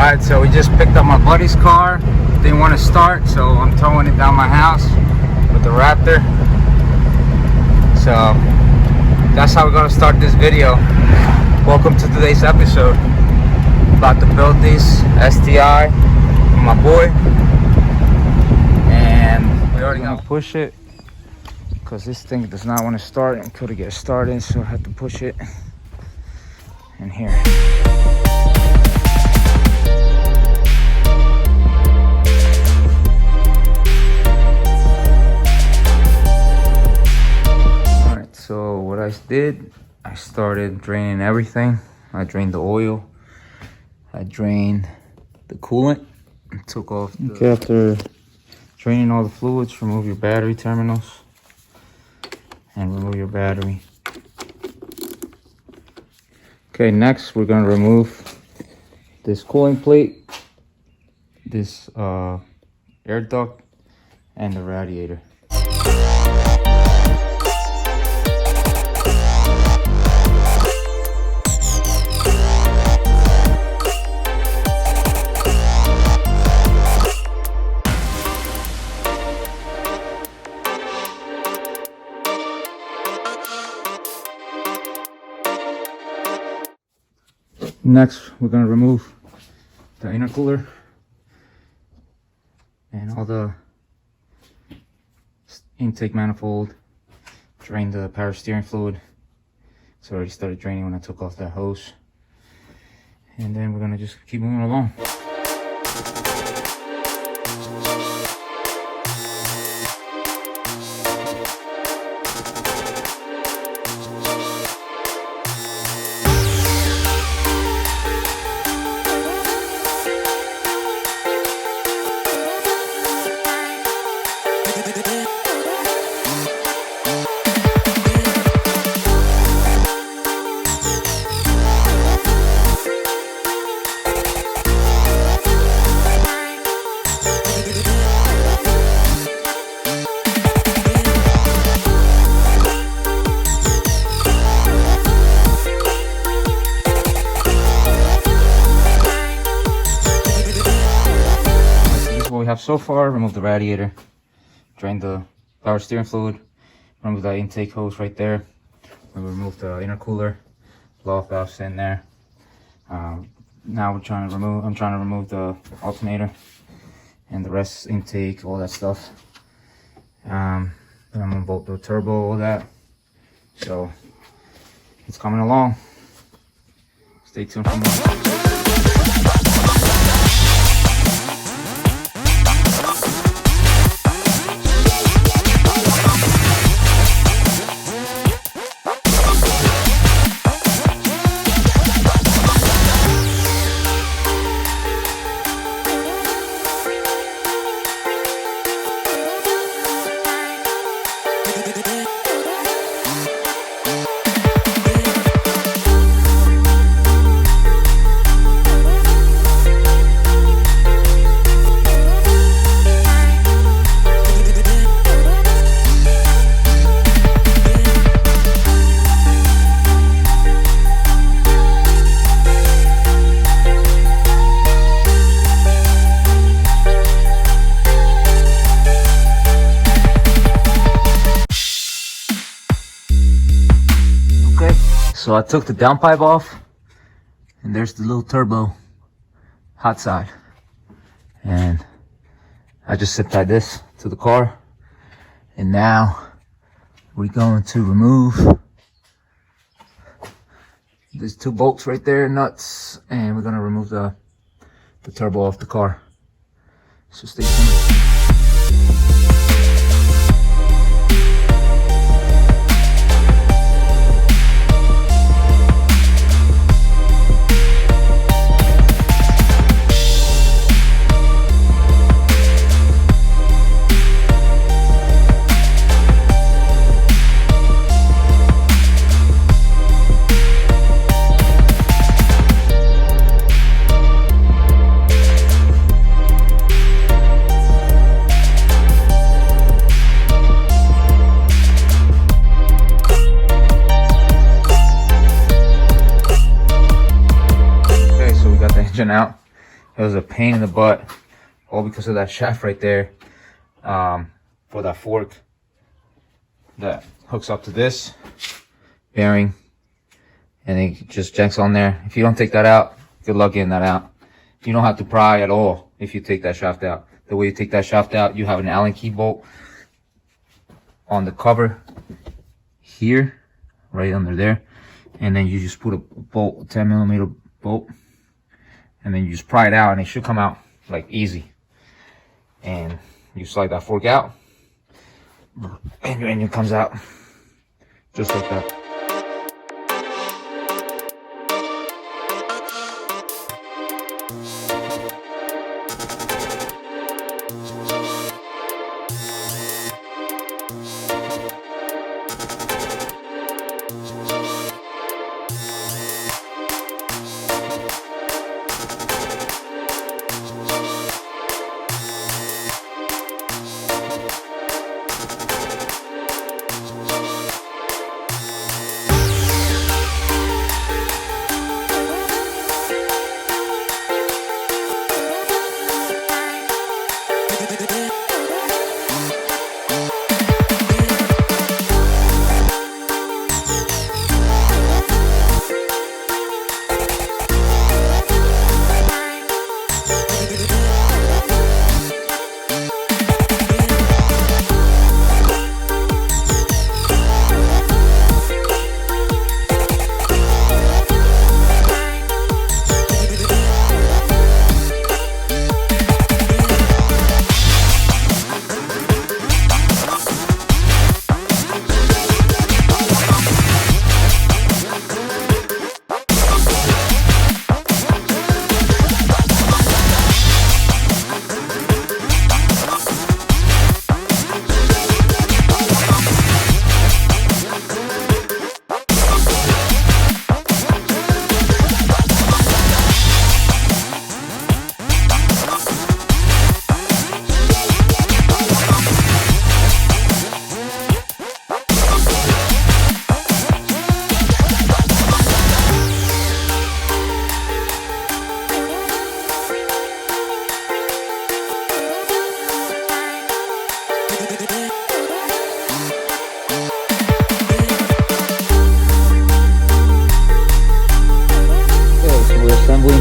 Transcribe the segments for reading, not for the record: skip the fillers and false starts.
Alright, so we just picked up my buddy's car. Didn't want to start, so I'm towing it down my house with the Raptor. So that's how we're going to start this video. Welcome to today's episode. About to build this STI for my boy. And we already got to push it because this thing does not want to start and couldn't get started, so I had to push it in here. So what I did, I started draining everything. I drained the oil, I drained the coolant, and took off the... Okay, after draining all the fluids, remove your battery terminals and remove your battery. Okay, next we're going to remove this cooling plate, this air duct, and the radiator. Next, we're going to remove the intercooler and all the intake manifold, drain the power steering fluid. It's already started draining when I took off that hose. And then we're going to just keep moving along. Have so far. Remove the radiator, drain the power steering fluid, remove the intake hose right there, we remove the intercooler, blow off valves in there. Now I'm trying to remove the alternator and the rest, intake, all that stuff. Then I'm gonna bolt the turbo, all that. So it's coming along. Stay tuned for more. So I took the downpipe off, and there's the little turbo hot side, and I just zip tied this to the car. And now we're going to remove these two bolts right there, nuts, and we're going to remove the turbo off the car. So stay tuned. engine out. It was a pain in the butt, all because of that shaft right there, for that fork that hooks up to this bearing, and it just jacks on there. If you don't take that out, good luck getting that out. You don't have to pry at all if you take that shaft out. The way you take that shaft out, you have an Allen key bolt on the cover here, right under there, and then you just put a bolt, a 10mm bolt, and then you just pry it out, and it should come out like easy. And you slide that fork out, and your engine comes out just like that.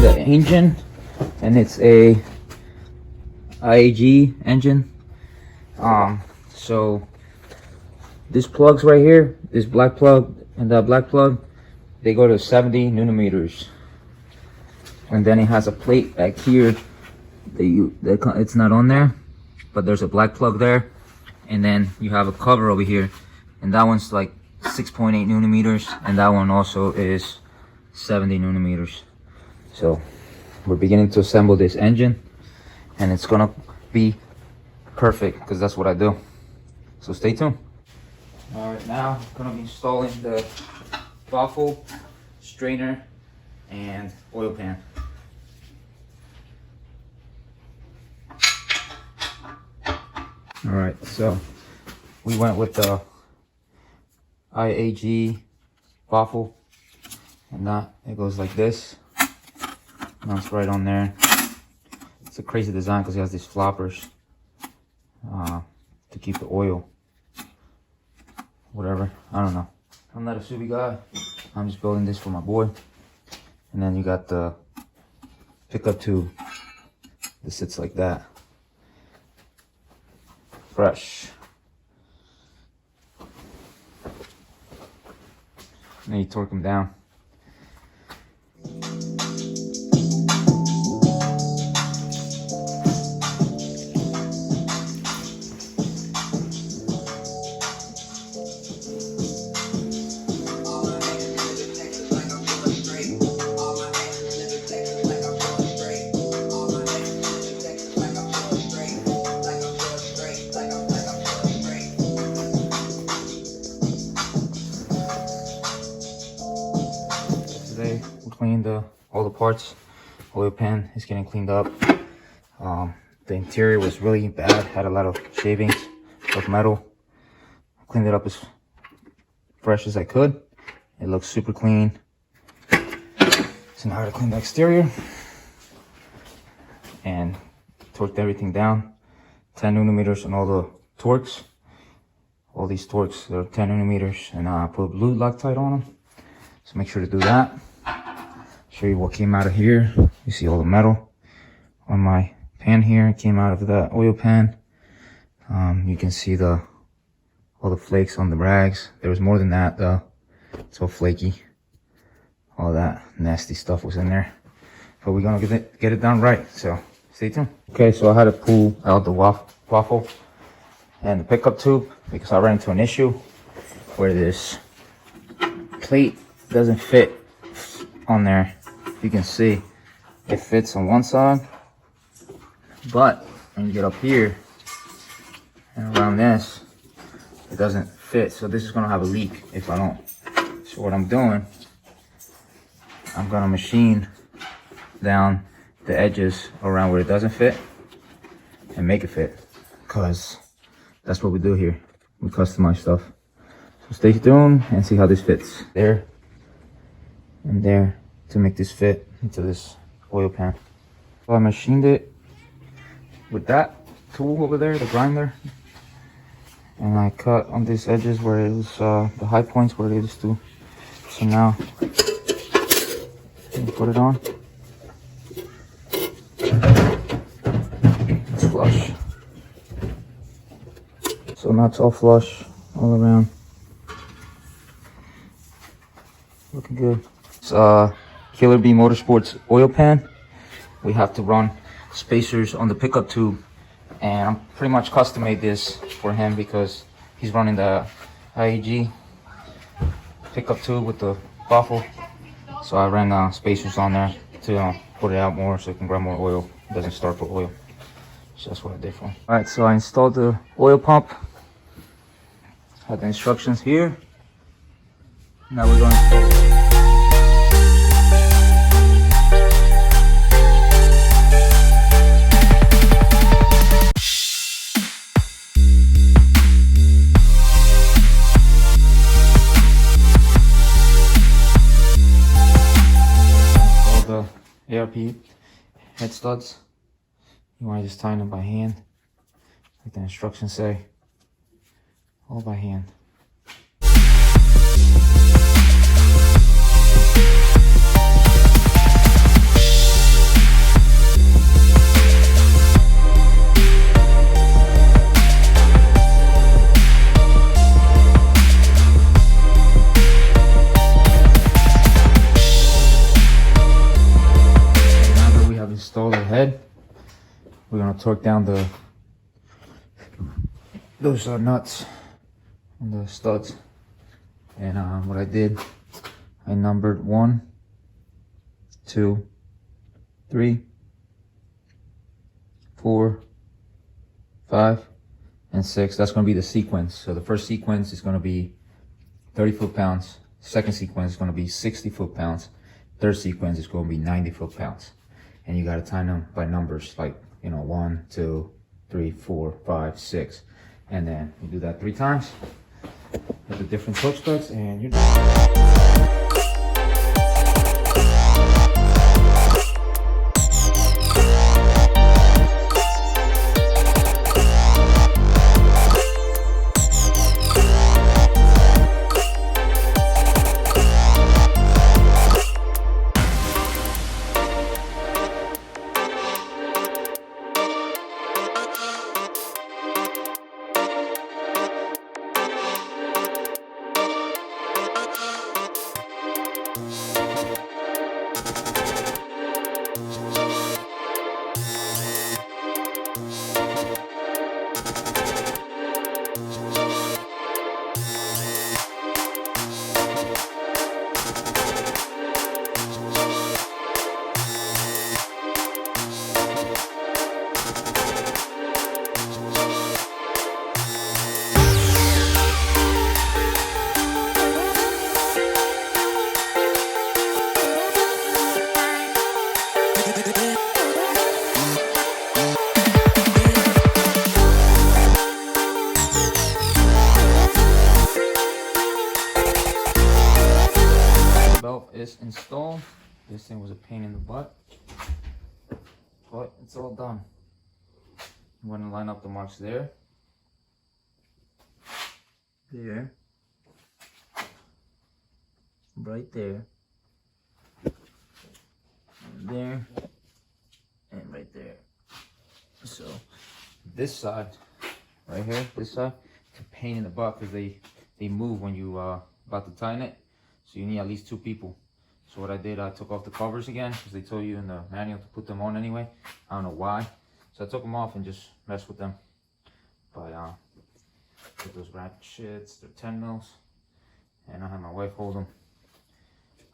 The engine, and it's a IAG engine. So this plugs right here, this black plug and that black plug, they go to 70 newton-meters, and then it has a plate back here that it's not on there, but there's a black plug there, and then you have a cover over here, and that one's like 6.8 newton-meters, and that one also is 70 newton-meters. So we're beginning to assemble this engine, and it's gonna be perfect because that's what I do. So stay tuned. All right, now I'm gonna be installing the baffle, strainer, and oil pan. All right, so we went with the IAG baffle, and that it goes like this. Mounts right on there. It's a crazy design because it has these floppers to keep the oil, whatever, I don't know. I'm not a Subi guy, I'm just building this for my boy. And then you got the pickup tube that sits like that, fresh. And then you torque them down. Today we cleaned all the parts. Oil pan is getting cleaned up. The interior was really bad, had a lot of shavings of metal. Cleaned it up as fresh as I could. It looks super clean. So now I gotta clean the exterior. and torqued everything down. 10 newton-meters on all the torques. All these torques are 10 newton-meters, and I put blue Loctite on them. So make sure to do that. Show you what came out of here. You see all the metal on my pan here. It came out of that oil pan. You can see all the flakes on the rags. There was more than that though. It's all flaky. All that nasty stuff was in there. But we're gonna get it done right, so stay tuned. Okay, so I had to pull out the waffle and the pickup tube because I ran into an issue where this plate doesn't fit on there. You can see it fits on one side, but when you get up here and around this, it doesn't fit. So this is gonna have a leak if I don't. So what I'm doing, I'm gonna machine down the edges around where it doesn't fit and make it fit, because that's what we do here. We customize stuff. So stay tuned and see how this fits. There and there to make this fit into this oil pan. So I machined it with that tool over there, the grinder, and I cut on these edges where it was the high points where it used to. So now you put it on. It's flush. So now it's all flush all around. Looking good. It's Killer Bee Motorsports oil pan. We have to run spacers on the pickup tube, and I'm pretty much custom made this for him because he's running the IAG pickup tube with the baffle. So I ran spacers on there to put it out more so it can grab more oil. It doesn't start for oil. So that's what I did for him. Alright, so I installed the oil pump. Had the instructions here. Now we're going to install it. ARP head studs. You want to just tighten them by hand, like the instructions say. All by hand. Install the head. We're gonna torque down those nuts on the studs. And what I did, I numbered 1, 2, 3, 4, 5, and 6. That's gonna be the sequence. So the first sequence is gonna be 30 foot-pounds. Second sequence is gonna be 60 foot-pounds. Third sequence is gonna be 90 foot-pounds. And you gotta time them by numbers, like, 1, 2, 3, 4, 5, 6. And then you do that 3 times with the different torque studs, and you're done. Belt is installed. This thing was a pain in the butt. but it's all done. I'm going to line up the marks there, right there, and there, and right there. So this side, right here, this side, it's a pain in the butt because they move when you about to tighten it. So you need at least 2 people. So what I did, I took off the covers again because they told you in the manual to put them on anyway. I don't know why. So I took them off and just messed with them. But put those ratchets, they're 10 mils, and I had my wife hold them.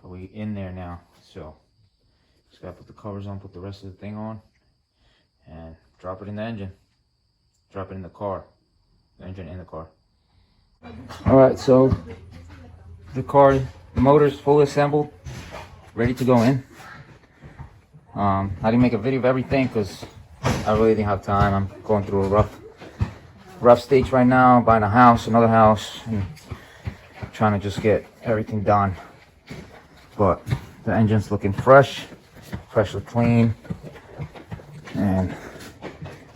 But we in there now, so just gotta put the covers on, put the rest of the thing on, and drop it in the engine. Drop it in the car. The engine in the car. Alright, so the car, the motor's fully assembled, ready to go in. I didn't make a video of everything because I really didn't have time. I'm going through a rough stage right now, buying a house, another house, and trying to just get everything done. But the engine's looking freshly clean, and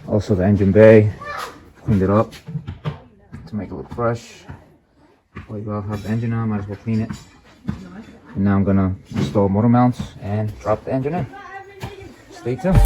also the engine bay, cleaned it up to make it look fresh. While you all have the engine on, might as well clean it. And now I'm gonna install motor mounts and drop the engine in. Stay tuned.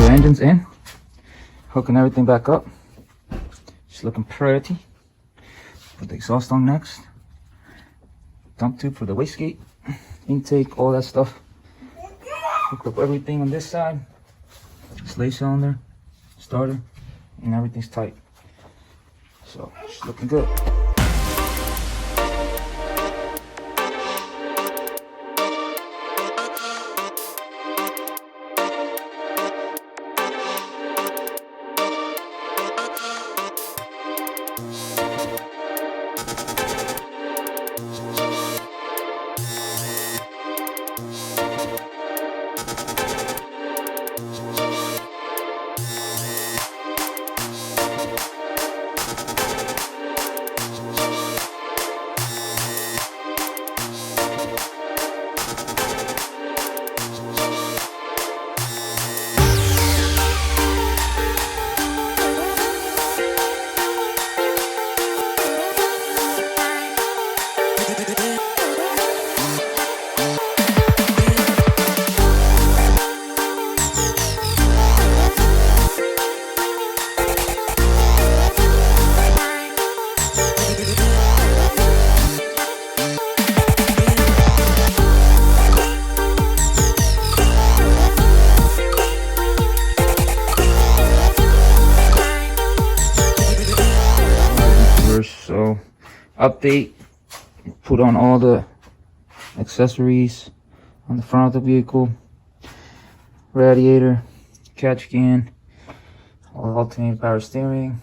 Engine's in, hooking everything back up, just looking pretty. Put the exhaust on next, dump tube for the wastegate, intake, all that stuff. Hooked up everything on this side, slave cylinder, starter, and everything's tight. So it's looking good. So update, put on all the accessories on the front of the vehicle, radiator, catch can, alternating power steering,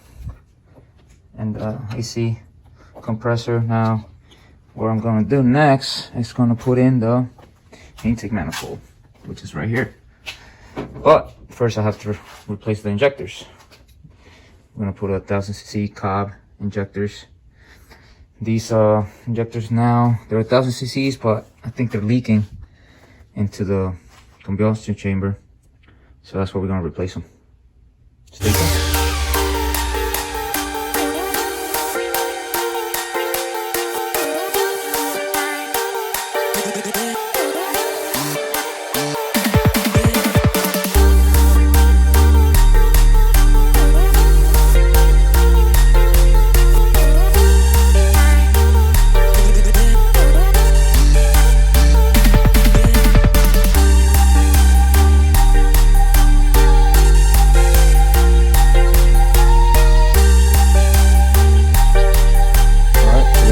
and AC compressor. Now what I'm going to do next is going to put in the intake manifold, which is right here. But first I have to replace the injectors. I'm going to put a 1000cc COBB injectors. These injectors now, they're 1000 cc's, but I think they're leaking. into the combustion chamber. So that's where we're gonna replace them. Stay tuned.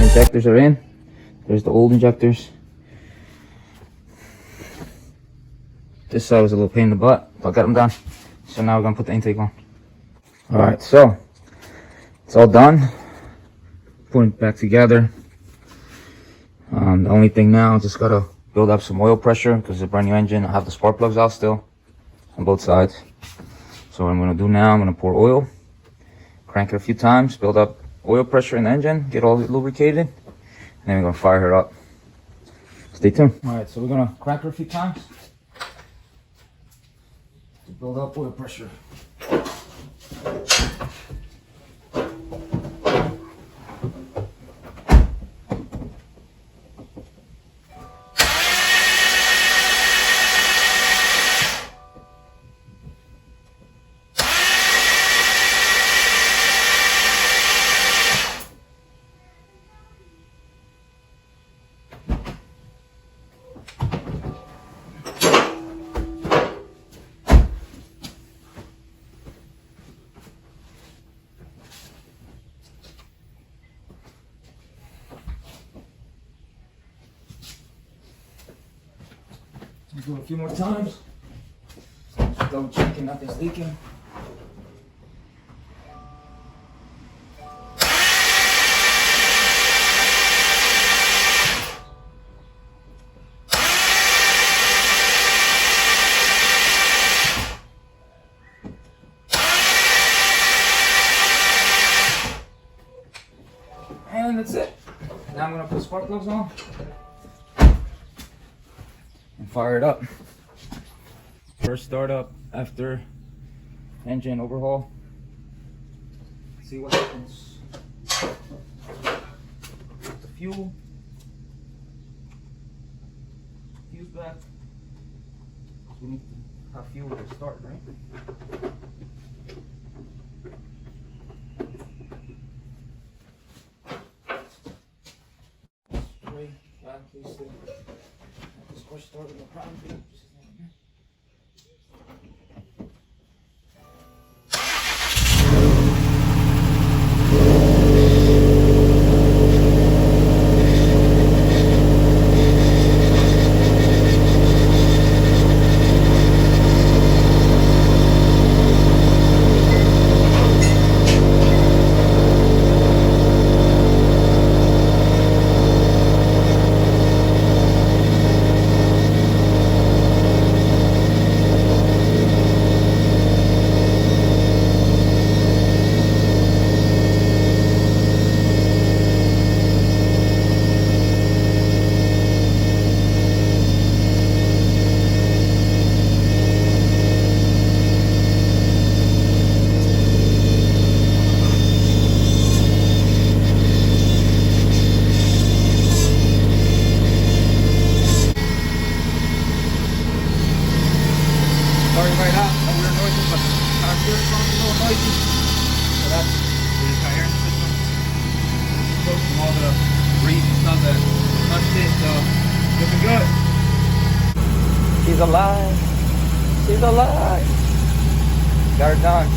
Injectors are in. There's the old injectors. This side was a little pain in the butt, but I got them done. So now we're gonna put the intake on. Alright, so it's all done. Putting it back together. The only thing now, just gotta build up some oil pressure because it's a brand new engine. I have the spark plugs out still on both sides. So what I'm gonna do now, I'm gonna pour oil, crank it a few times, build up oil pressure in the engine, get all lubricated, and then we're gonna fire her up. Stay tuned. All right, so we're gonna crank her a few times to build up oil pressure. Do it a few more times. Just double checking nothing's leaking. And that's it. Now I'm gonna put spark plugs on and fire it up. First startup after engine overhaul. See what happens. The fuel. Fuse back. We need to have fuel to start, right? Spray back, please. This course started the problem. Sorry right now, no weird noises, but our steering pump is a little noisy. So that's the entire system. So from all the grease and stuff that touched it, so looking good. She's alive. She's alive. Got her done.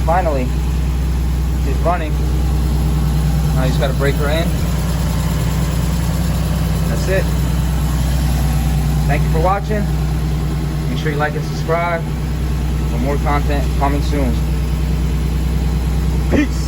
Finally. She's running. Now you just gotta break her in. That's it. Thank you for watching. Make sure you like and subscribe for more content coming soon. Peace.